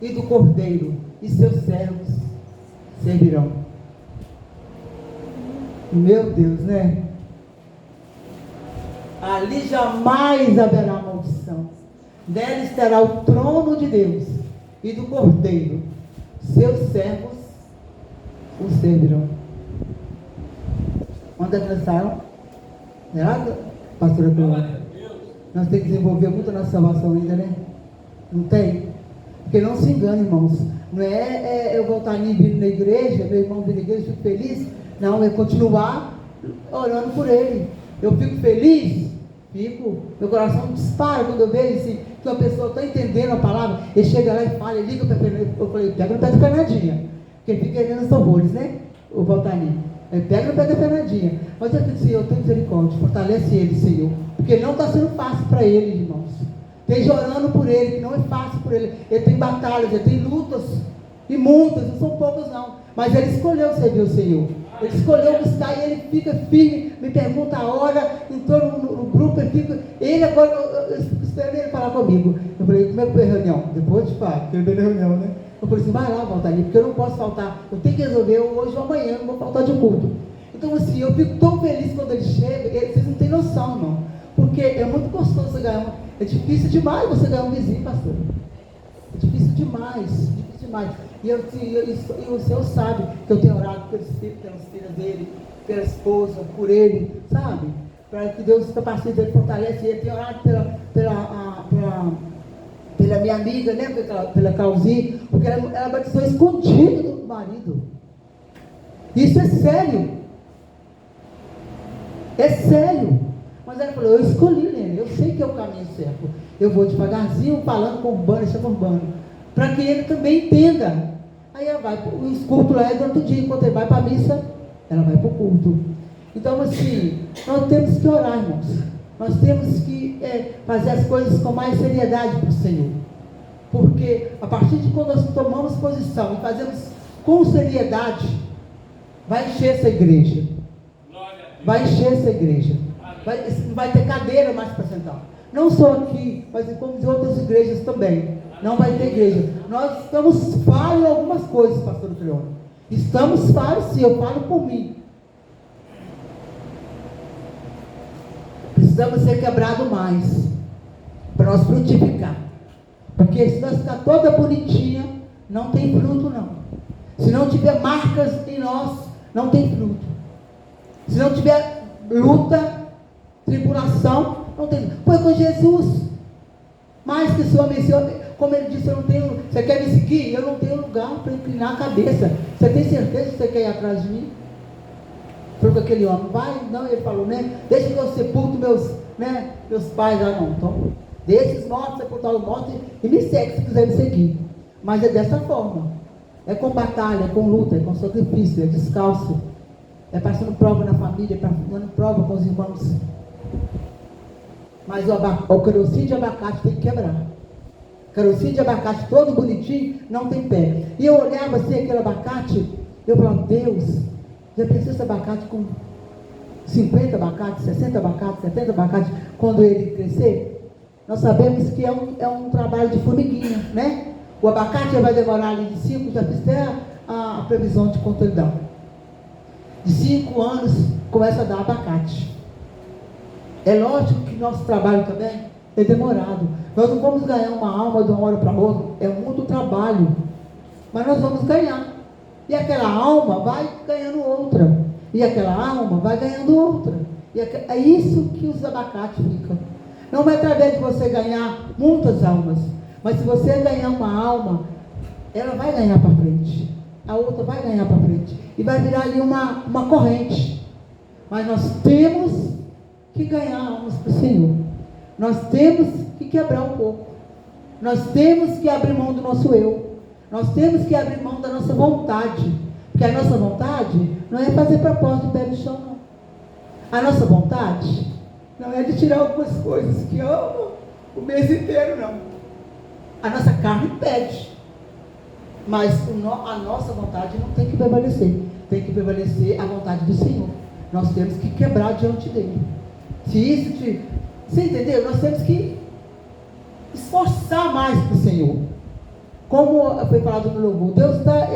e do Cordeiro, e seus servos servirão. Meu Deus, né? ali jamais haverá maldição. Nela estará o trono de Deus e do Cordeiro. Seus servos o servirão. Onde é que nós saímos? Nada, pastora Cláudia? Nós temos que desenvolver muito a nossa salvação ainda, né? Não tem? Porque não se engane, irmãos. Não é eu voltar ali vindo na igreja, meu irmão vir na igreja, fico feliz. Não, é continuar orando por ele. Eu fico feliz, meu coração dispara quando eu vejo assim, que uma pessoa está entendendo a palavra, ele chega lá e fala, ele liga para a Fernandinha. Eu falei, pega no pé da Fernandinha, porque fica querendo os favores, né? O Valtari. Pega no pé da Fernandinha. Mas eu disse, Senhor, tem misericórdia, fortalece ele, Senhor. Porque não está sendo fácil para ele, irmãos. Esteja orando por ele, que não é fácil por ele. Ele tem batalhas, ele tem lutas, e muitas, não são poucas não. Mas ele escolheu servir o Senhor. Ele escolheu buscar e ele fica firme, me pergunta a hora, entrou no grupo, ele agora, eu esperei ele falar comigo. Eu falei, como é que foi a reunião? Depois de fato, teve a reunião, né? Eu falei assim, vai lá, Valtari, porque eu não posso faltar, eu tenho que resolver hoje ou amanhã, eu não vou faltar de culto. Então assim, eu fico tão feliz quando ele chega, vocês não têm noção, não. Porque é muito gostoso você ganhar é difícil demais você ganhar um vizinho, pastor. É difícil demais. E o Senhor sabe que eu tenho orado pelas filhas dele, pela esposa, por ele, sabe? Para que Deus capacite ele, fortalece ele. Eu tenho orado pela minha amiga, né? Pela Clauzinha, porque ela batizou escondida do marido. Isso é sério. É sério. Mas ela falou, eu escolhi, Lene, eu sei que é o caminho certo. Eu vou devagarzinho, falando com o urbano, chama urbano, para que ele também entenda. Aí ela vai, o culto lá é durante o dia, enquanto ele vai para a missa, ela vai para o culto. Então assim, nós temos que orar, irmãos. Nós temos que fazer as coisas com mais seriedade para o Senhor. Porque a partir de quando nós tomamos posição e fazemos com seriedade, vai encher essa igreja. Vai encher essa igreja. Vai ter cadeira mais para sentar. Não só aqui, mas como em outras igrejas também. Não vai ter igreja. Nós estamos falhos em algumas coisas, pastor Trione. Estamos falhos, sim, eu falo por mim. Precisamos ser quebrados mais, para nós frutificar. Porque se nós ficar toda bonitinha, não tem fruto não. Se não tiver marcas em nós, não tem fruto. Se não tiver luta, tribulação, não tem. Foi com Jesus. Mais que esse homem, como ele disse, eu não tenho. Você quer me seguir? Eu não tenho lugar para inclinar a cabeça. Você tem certeza que você quer ir atrás de mim? Falou com aquele homem, vai? Não, ele falou, né? Deixa que eu sepulto meus pais lá, não. Então, deixa os mortos, sepultar os mortos e me segue se quiser me seguir. Mas é dessa forma. É com batalha, é com luta, é com sacrifício, é descalço. É passando prova na família, é passando prova com os irmãos. Mas o carocinho de abacate tem que quebrar. Carocinho de abacate todo bonitinho, não tem pé. E eu olhava assim aquele abacate, eu falava, Deus, já pensou esse abacate com 50 abacates, 60 abacates, 70 abacates, quando ele crescer? Nós sabemos que é um trabalho de formiguinha, né? O abacate vai demorar ali de 5, já fiz até a previsão de quanto ele dá. De 5 anos começa a dar abacate. É lógico que nosso trabalho também é demorado. Nós não vamos ganhar uma alma de uma hora para outra. É muito trabalho. Mas nós vamos ganhar. E aquela alma vai ganhando outra. E aquela alma vai ganhando outra. E é isso que os abacates ficam. Não é através de você ganhar muitas almas. Mas se você ganhar uma alma, ela vai ganhar para frente. A outra vai ganhar para frente. E vai virar ali uma corrente. Mas nós temos que ganhar almas para o Senhor. Nós temos que quebrar um pouco. Nós temos que abrir mão do nosso eu. Nós temos que abrir mão da nossa vontade. Porque a nossa vontade não é fazer propósito de pé no chão, não. A nossa vontade não é de tirar algumas coisas que amo o mês inteiro, não. A nossa carne pede. Mas a nossa vontade não tem que prevalecer. Tem que prevalecer a vontade do Senhor. Nós temos que quebrar diante dele. Se isso você entendeu? Nós temos que esforçar mais para o Senhor. Como foi falado no louvor, Deus está,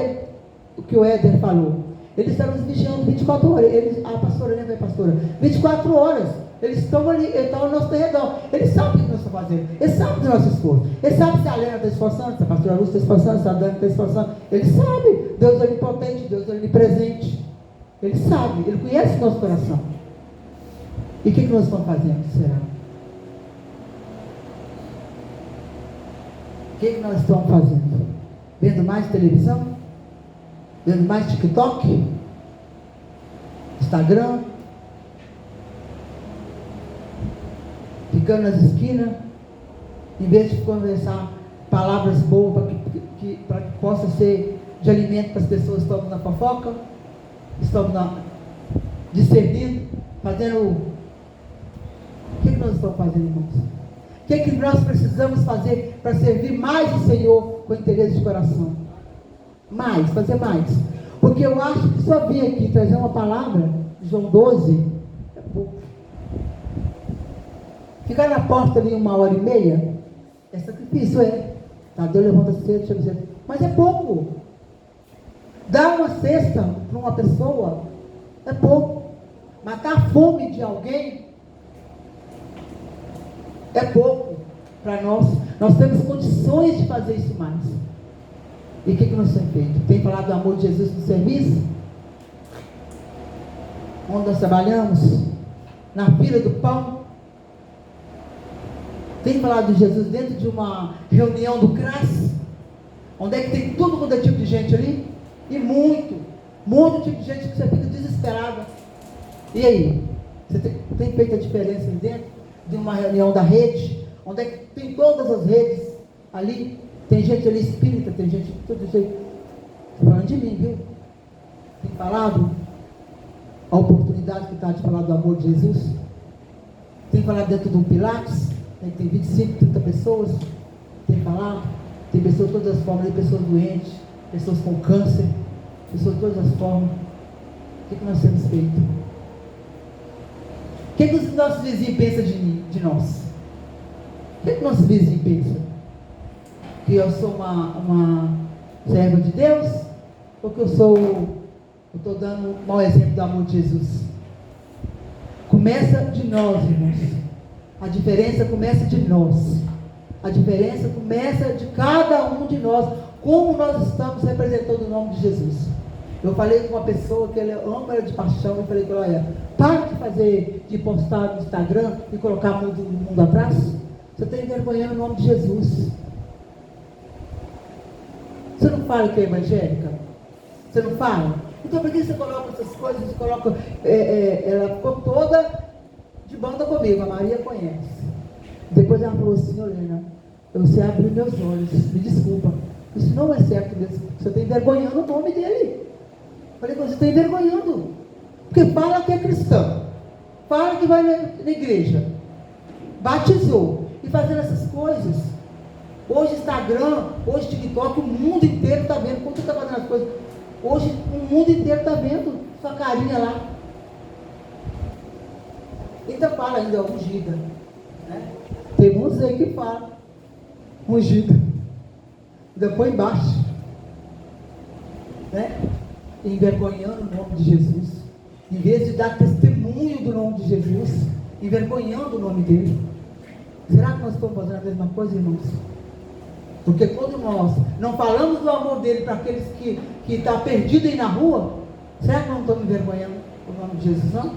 o que o Éder falou, Ele está nos vigiando 24 horas. A pastora, lembra, pastora? 24 horas. Eles estão ali, eles estão ao nosso redor. Eles sabem o que nós estamos fazendo. Eles sabem do nosso esforço. Eles sabem se a Helena está esforçando, se a pastora Lúcia está esforçando, se a Dani está esforçando. Eles sabem. Deus é onipotente, Deus é onipresente. Ele sabe, Ele conhece o nosso coração. E o que nós estamos fazendo, será? O que nós estamos fazendo? Vendo mais televisão? Vendo mais TikTok? Instagram? Ficando nas esquinas? Em vez de conversar palavras boas para que possa ser de alimento para as pessoas que estão na fofoca? Estão discernindo? Fazendo... O que nós estamos fazendo, irmãos? O que nós precisamos fazer para servir mais o Senhor com interesse de coração? Mais, fazer mais. Porque eu acho que só vir aqui trazer uma palavra, João 12, é pouco. Ficar na porta ali 1h30, é sacrifício, é. Tadeu levanta cedo, deixa eu dizer. Mas é pouco. Dar uma cesta para uma pessoa é pouco. Matar a fome de alguém é pouco para nós. Nós temos condições de fazer isso mais. E o que nós temos feito? Tem falado do amor de Jesus no serviço? Onde nós trabalhamos? Na fila do pão? Tem falado de Jesus dentro de uma reunião do CRAS? Onde é que tem todo mundo tipo de gente ali? E muito tipo de gente que você fica desesperada. E aí? Você tem feito a diferença ali dentro? De uma reunião da rede, onde é que tem todas as redes ali, tem gente ali espírita, tem gente de todo jeito, falando de mim, viu? Tem falado a oportunidade que está de falar do amor de Jesus, tem falado dentro do Pilates, né, tem 25, 30 pessoas, tem falado, tem pessoas de todas as formas, tem pessoas doentes, pessoas com câncer, pessoas de todas as formas. O que nós temos feito? O que os nossos vizinhos pensam de nós? O que nossos vizinhos pensam? Que eu sou uma serva de Deus? Ou que eu estou dando um mau exemplo do amor de Jesus? Começa de nós, irmãos. A diferença começa de nós. A diferença começa de cada um de nós. Como nós estamos representando o nome de Jesus. Eu falei com uma pessoa que ele ama ela de paixão, eu falei com ela, para de postar no Instagram e colocar o mundo atrás. Você está envergonhando o nome de Jesus. Você não fala que é evangélica? Você não fala? Então por que você coloca essas coisas? Você coloca, ela ficou toda de banda comigo, a Maria conhece. Depois ela falou assim, Helena, você abriu meus olhos, me desculpa. Isso não é certo mesmo. Você está envergonhando o nome dele. Falei, você está envergonhando. Porque fala que é cristão. Fala que vai na igreja. Batizou. E fazendo essas coisas. Hoje Instagram, hoje TikTok, o mundo inteiro está vendo. Quando você está fazendo as coisas. Hoje o mundo inteiro está vendo sua carinha lá. Então fala ainda, ungida. Né? Tem uns aí que falam. Ungida. Ainda põe embaixo. Né? Envergonhando o nome de Jesus, em vez de dar testemunho do nome de Jesus, envergonhando o nome dele. Será que nós estamos fazendo a mesma coisa, irmãos? Porque quando nós não falamos do amor dele para aqueles que estão perdidos aí na rua, será que não estamos envergonhando o nome de Jesus, não?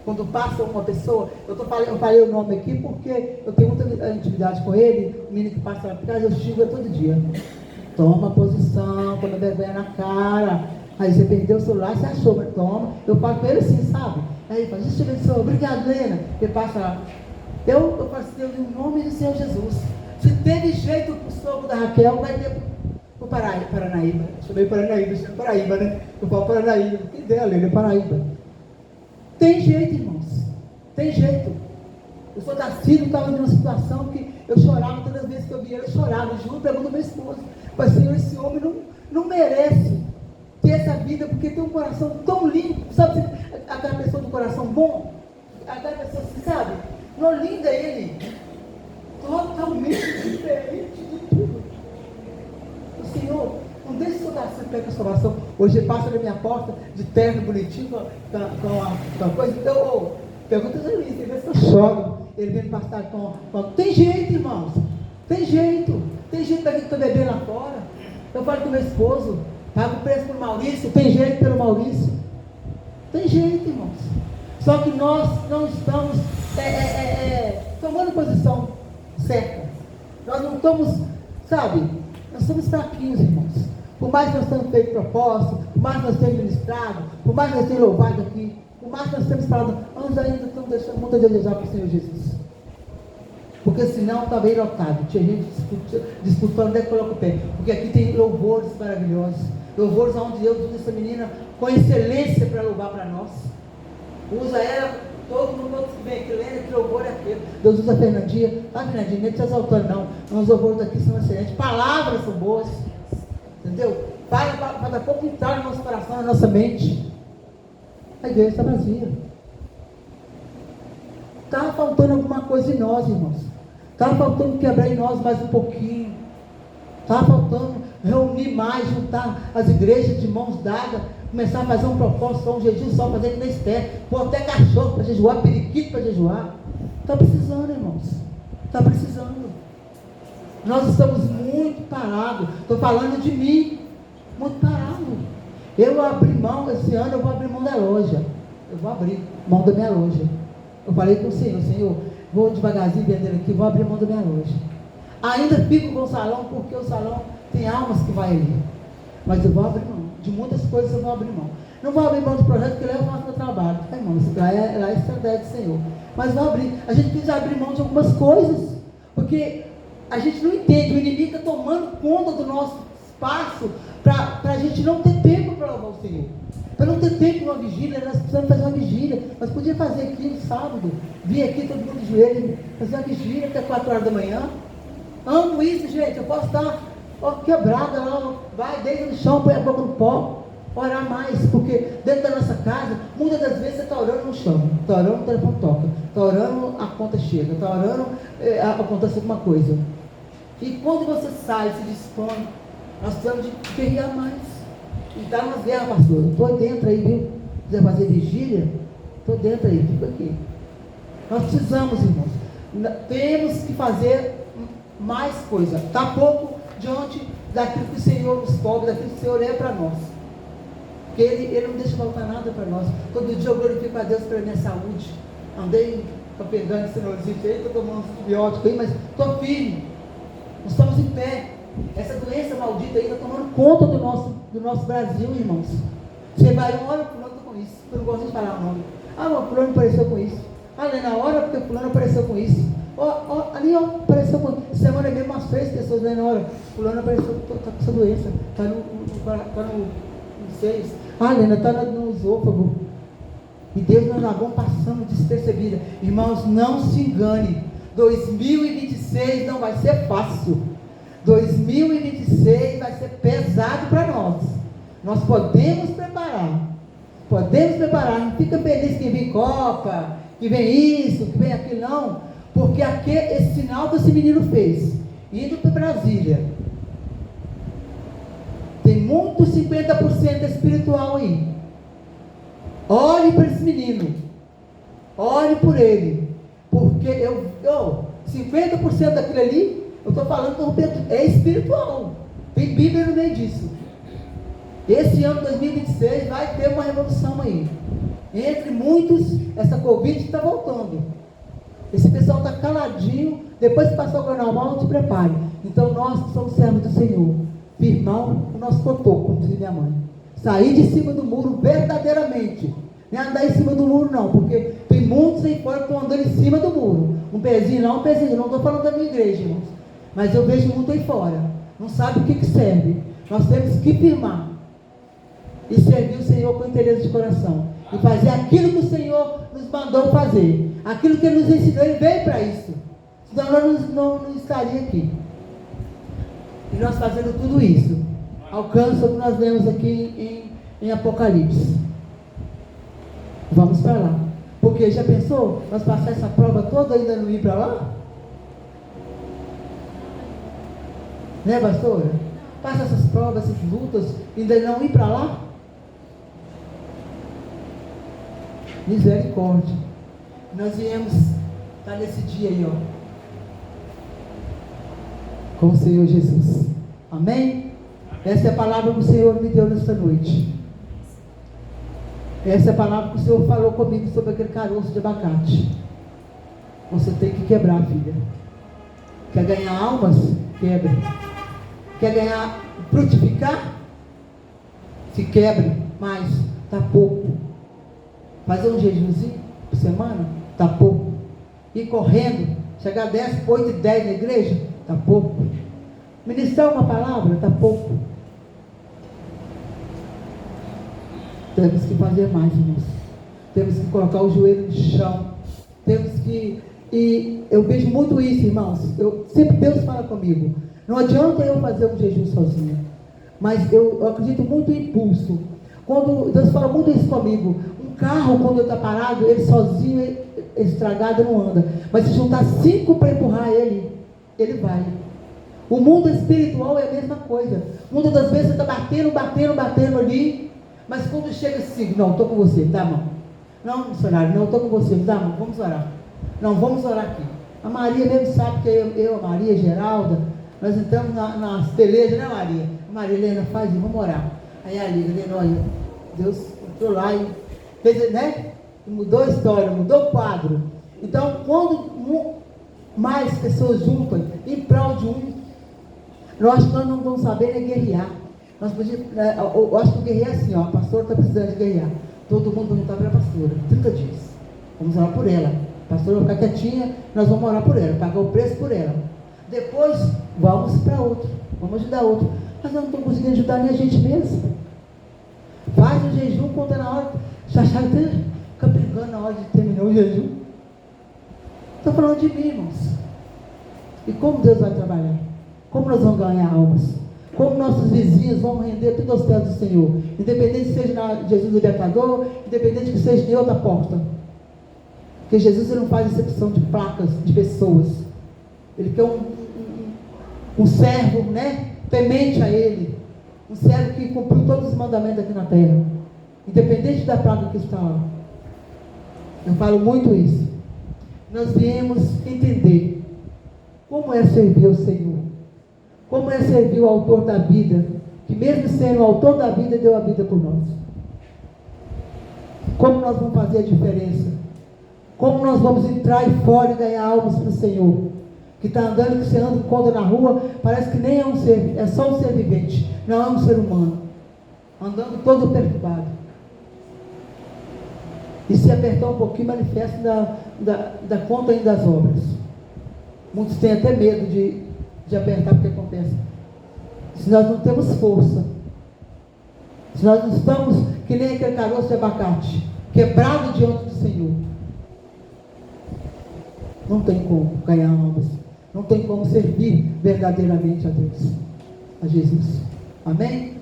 Quando passa uma pessoa, eu falei o nome aqui porque eu tenho muita intimidade com ele, o menino que passa lá por casa, eu xingo ele todo dia. Toma posição, toma vergonha na cara. Aí você perdeu o celular, você achou, mas toma. Eu falo com ele assim, sabe? Aí ele fala, Jesus te abençoe, obrigado, Helena. Ele passa lá. Eu faço Deus em nome do Senhor Jesus. Se teve jeito pro sogro da Raquel, vai ter pro Paranaíba. Chamei Paranaíba, chamo Paraíba, né? Eu falo Paranaíba, que ideia, Helena, é Paraíba. Tem jeito, irmãos. Tem jeito. Eu sou da Síria, estava numa situação que eu chorava todas as vezes que eu via ele, eu chorava, juro, pergunto ao meu esposo. Mas, Senhor, esse homem não merece ter essa vida, porque tem um coração tão limpo, sabe, aquela pessoa do coração bom, aquela pessoa que sabe, não linda ele, totalmente diferente de tudo. O Senhor, não deixe seu coração pegar a sua oração. Hoje ele passa na minha porta, de terno bonitinho, com a coisa, então, Pergunta a Luiz, ele vê se eu choro. Ele vem pastar com. Tem jeito, irmãos. Tem jeito. Tem jeito da gente estar bebendo lá fora. Eu falo com meu esposo, pago o preço pelo Maurício, tem jeito pelo Maurício. Tem jeito, irmãos. Só que nós não estamos tomando posição certa. Nós não estamos, sabe, nós somos fraquinhos, irmãos. Por mais que nós tenhamos feito propósito, por mais que nós tenhamos ministrado, por mais que nós tenhamos louvado aqui, por mais que nós tenhamos falado, nós ainda estamos deixando muito a desejar para o Senhor Jesus. Porque senão estava bem lotado. Tinha gente disputando onde é que coloca o pé. Porque aqui tem louvores maravilhosos. Louvores onde Deus usa essa menina com excelência para louvar para nós. Usa ela, todo mundo que vem aqui lendo, que louvor é aquele. Deus usa a Fernandinha. Ah, Fernandinha, nem te exaltando não. Os louvores daqui são excelentes. Palavras são boas. Entendeu? Para daqui a pouco entrar no nosso coração, na nossa mente. A igreja está vazia. Está faltando alguma coisa em nós, irmãos. Está faltando quebrar em nós mais um pouquinho. Está faltando reunir mais, juntar as igrejas de mãos dadas, começar a fazer um propósito, só um jejum só, fazer que nem Esther, pôr até cachorro para jejuar, periquito para jejuar. Está precisando, irmãos. Está precisando. Nós estamos muito parados. Estou falando de mim. Muito parado. Eu abri mão, esse ano eu vou abrir mão da loja. Eu vou abrir mão da minha loja. Eu falei com o Senhor, vou devagarzinho vendendo aqui, vou abrir mão da minha loja. Ainda fico com o salão, porque o salão tem almas que vai ali. Mas eu vou abrir mão. De muitas coisas eu vou abrir mão. Não vou abrir mão do projeto, porque lá eu faço meu trabalho. Irmão, isso lá é estratégia do Senhor. Mas vou abrir. A gente precisa abrir mão de algumas coisas. Porque a gente não entende. O inimigo está tomando conta do nosso espaço para a gente não ter tempo para louvar o Senhor. Para não ter tempo numa vigília, nós precisamos fazer uma vigília. Nós podíamos fazer aqui no sábado, vir aqui todo mundo de joelho, fazer uma vigília até 4 horas da manhã. Amo isso, gente. Eu posso estar quebrada lá, vai, deita no chão, põe a boca no pó, orar mais, porque dentro da nossa casa, muitas das vezes você está orando no chão, está orando, o telefone toca, está orando, a conta chega, está orando, acontece alguma coisa. E quando você sai, se dispõe, nós precisamos de guerrear mais. E está nas guerras, pastor. Estou dentro aí, viu? Se quiser fazer vigília, estou dentro aí, fico aqui. Nós precisamos, irmãos. Temos que fazer mais coisa. Está pouco diante daquilo que o Senhor nos cobra, daquilo que o Senhor é para nós. Porque Ele não deixa faltar nada para nós. Todo dia eu glorifico a Deus pela minha saúde. Andei pegando esse cenourinho aí, estou tomando antibiótico aí, mas estou firme. Nós estamos em pé. Essa doença maldita aí está tomando conta do nosso Brasil, irmãos. Você vai, olha, fulano está com isso. Eu não gosto de falar o nome. Ah, o fulano apareceu com isso. Ah, ali na hora, porque o fulano apareceu com isso. Ali, apareceu com isso. Semana mesmo umas 3 pessoas ali na hora. Fulano apareceu, está com essa doença. Está no seio. Ah, Helena, está no esôfago. E Deus nós vamos passando despercebida. Irmãos, não se engane. 2026 não vai ser fácil. 2026 vai ser pesado para nós. Nós podemos preparar. Não fica feliz que vem Copa, que vem isso, que vem aquilo, não. Porque esse sinal que esse menino fez, indo para Brasília, tem muito 50% espiritual aí. Olhe para esse menino. Olhe por ele. Porque 50% daquilo ali, eu estou falando, é espiritual. Tem Bíblia no meio disso. Esse ano 2026 vai ter uma revolução aí. Entre muitos, essa Covid está voltando. Esse pessoal está caladinho. Depois que passar o carnaval, não se prepare. Então nós que somos servos do Senhor, firmar o nosso cotoco, como diz minha mãe. Sair de cima do muro verdadeiramente. Não é andar em cima do muro não, porque tem muitos aí fora que estão andando em cima do muro. Um pezinho lá, um pezinho. Não estou falando da minha igreja, irmãos. Mas eu vejo muito aí fora. Não sabe o que serve. Nós temos que firmar. E servir o Senhor com interesse de coração. E fazer aquilo que o Senhor nos mandou fazer. Aquilo que Ele nos ensinou, Ele veio para isso. Senão nós não estaria aqui. E nós fazendo tudo isso, alcança o que nós lemos aqui em Apocalipse. Vamos para lá. Porque já pensou? Nós passar essa prova toda ainda não ir para lá? Né, pastora? Passa essas provas, essas lutas, ainda não ir para lá? Misericórdia. Nós viemos estar nesse dia aí, ó, com o Senhor Jesus. Amém? Essa é a palavra que o Senhor me deu nesta noite. Essa é a palavra que o Senhor falou comigo sobre aquele caroço de abacate. Você tem que quebrar, filha. Quer ganhar almas? Quebre. Quer ganhar, frutificar? Se quebre, mas está pouco. Fazer um jejumzinho por semana? Está pouco. Ir correndo, chegar 10, 8 e 10 na igreja? Está pouco. Ministrar uma palavra? Está pouco. Temos que fazer mais, irmãos. Temos que colocar o joelho no chão. Temos que... E eu vejo muito isso, irmãos. Sempre Deus fala comigo. Não adianta eu fazer um jejum sozinha. Mas eu acredito muito em impulso. Quando Deus fala muito isso comigo. Um carro, quando ele está parado, ele sozinho, estragado, não anda. Mas se juntar 5 para empurrar ele, ele vai. O mundo espiritual é a mesma coisa. Muitas das vezes você está batendo ali. Mas quando chega assim, não, estou com você, tá, irmão? Não, missionário, não, estou com você, tá, irmão? Vamos orar. Não, vamos orar aqui. A Maria mesmo sabe que eu a Maria, a Geralda, nós entramos nas pelejas, né, Maria? A Maria Helena faz, vamos orar. Aí a Liga, Helena, olha, Deus entrou lá e fez, né? Mudou a história, mudou o quadro. Então, quando mais pessoas juntam em prol de um, eu acho que nós não vamos saber é guerrear. Nós podíamos, eu acho que o guerrear é assim, ó, a pastora está precisando de guerrear. Todo mundo vai juntar para a pastora, 30 dias. Vamos orar por ela. A pastora vai ficar quietinha, nós vamos orar por ela, pagar o preço por ela. Depois, vamos para outro, vamos ajudar outro. Mas nós não estamos conseguindo ajudar nem a gente mesmo. Faz o jejum, quando na hora, já até fica brigando na hora de terminar o jejum. Estou falando de mim, irmãos. E como Deus vai trabalhar? Como nós vamos ganhar almas? Como nossos vizinhos vão render tudo aos pés do Senhor? Independente que seja na Jesus Libertador, independente que seja de outra porta. Porque Jesus ele não faz exceção de placas, de pessoas. Ele quer um servo, né? Temente a Ele. Um servo que cumpriu todos os mandamentos aqui na terra. Independente da placa que está lá. Eu falo muito isso. Nós viemos entender como é servir ao Senhor. Como é servir o autor da vida, que mesmo sendo o autor da vida, deu a vida por nós. Como nós vamos fazer a diferença? Como nós vamos entrar aí fora e ganhar almas para o Senhor? Que está andando, que você anda, encontra na rua, parece que nem é um ser, é só um ser vivente, não é um ser humano. Andando todo perturbado. E se apertar um pouquinho, manifesta da conta ainda das obras. Muitos têm até medo de apertar, porque acontece. Se nós não temos força, se nós não estamos que nem aquele caroço de abacate, quebrado diante do Senhor, não tem como ganhar almas, não tem como servir verdadeiramente a Deus, a Jesus. Amém?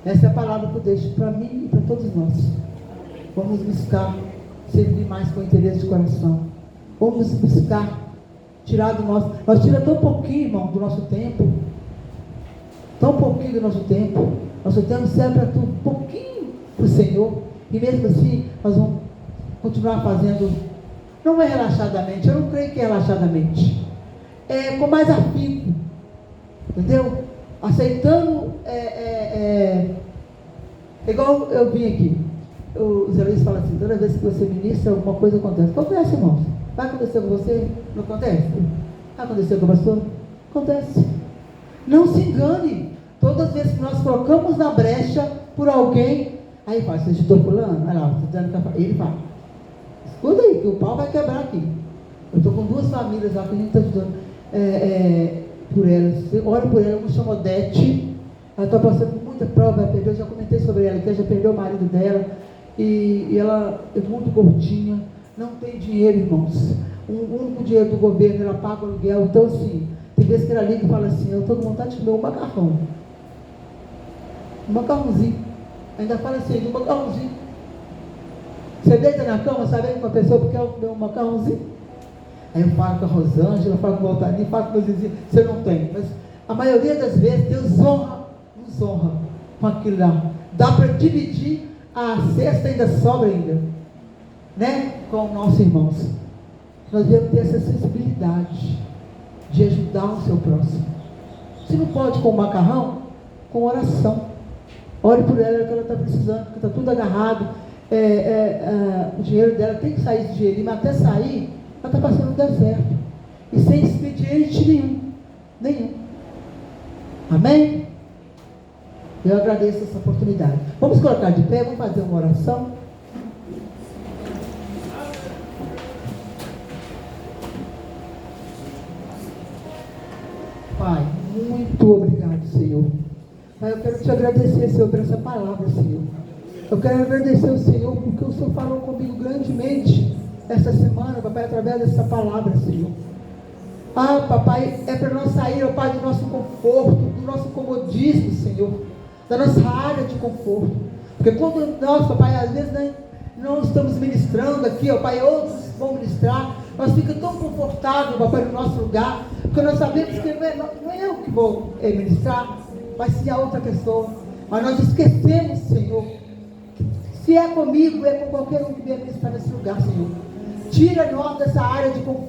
Essa é a palavra que eu deixo para mim e para todos nós. Vamos buscar servir mais com interesse de coração. Vamos buscar tirar do nosso... Nós tiramos tão pouquinho, irmão, do nosso tempo. Tão pouquinho do nosso tempo. Nosso tempo serve para tudo, pouquinho para o Senhor. E mesmo assim, nós vamos continuar fazendo... Não é relaxadamente, eu não creio que é relaxadamente. É com mais afinco. Entendeu? Aceitando... igual eu vim aqui. Os eleitos falam assim, toda vez que você ministra, alguma coisa acontece. Acontece, irmãos. Vai acontecer com você? Não acontece? Vai acontecer com o pastor? Acontece. Não se engane. Todas as vezes que nós colocamos na brecha por alguém, aí fala, você estou pulando? Olha lá, ele fala, escuta aí, que o pau vai quebrar aqui. Eu estou com 2 famílias lá que a gente está ajudando por elas. Ora por ela, uma chama Odete. Ela está passando por muita prova, ela perdeu, eu já comentei sobre ela, que ela já perdeu o marido dela. E ela é muito gordinha, não tem dinheiro, irmãos. O único dinheiro do governo, ela paga o aluguel. Então, assim, tem vezes que ela liga e fala assim, eu estou com vontade de comer um macarrão. Um macarrãozinho. Ainda fala assim, um macarrãozinho. Você deita na cama, sabendo que uma pessoa quer comer um macarrãozinho? Aí eu falo com a Rosângela, falo com o Valtarinho, falo com meus vizinhos, você não tem. Mas a maioria das vezes, Deus nos honra com aquilo lá. Dá para dividir a cesta, ainda sobra ainda, né? Com nossos irmãos. nós devemos ter essa sensibilidade de ajudar o seu próximo. Se não pode com macarrão, com oração. Ore por ela que ela está precisando, que está tudo agarrado. O dinheiro dela tem que sair esse dinheirinho, mas até sair, ela está passando no deserto. E sem expediente nenhum. Amém? Eu agradeço essa oportunidade. Vamos colocar de pé, vamos fazer uma oração. Pai, muito obrigado, Senhor. Pai, eu quero te agradecer, Senhor, por essa palavra, Senhor. Eu quero agradecer ao Senhor porque o Senhor falou comigo grandemente essa semana, papai, através dessa palavra, Senhor. Ah, papai, é para nós sair, ó Pai, do nosso conforto, do nosso comodismo, Senhor, da nossa área de conforto. Porque quando nós, papai, às vezes não estamos ministrando aqui, ó Pai, outros vão ministrar, nós ficamos tão confortáveis, papai, no nosso lugar, porque nós sabemos que não é eu que vou ministrar, mas sim a outra pessoa. Mas nós esquecemos, Senhor, que se é comigo, é com qualquer um que vier ministrar nesse lugar, Senhor. Tira nós dessa área de conforto.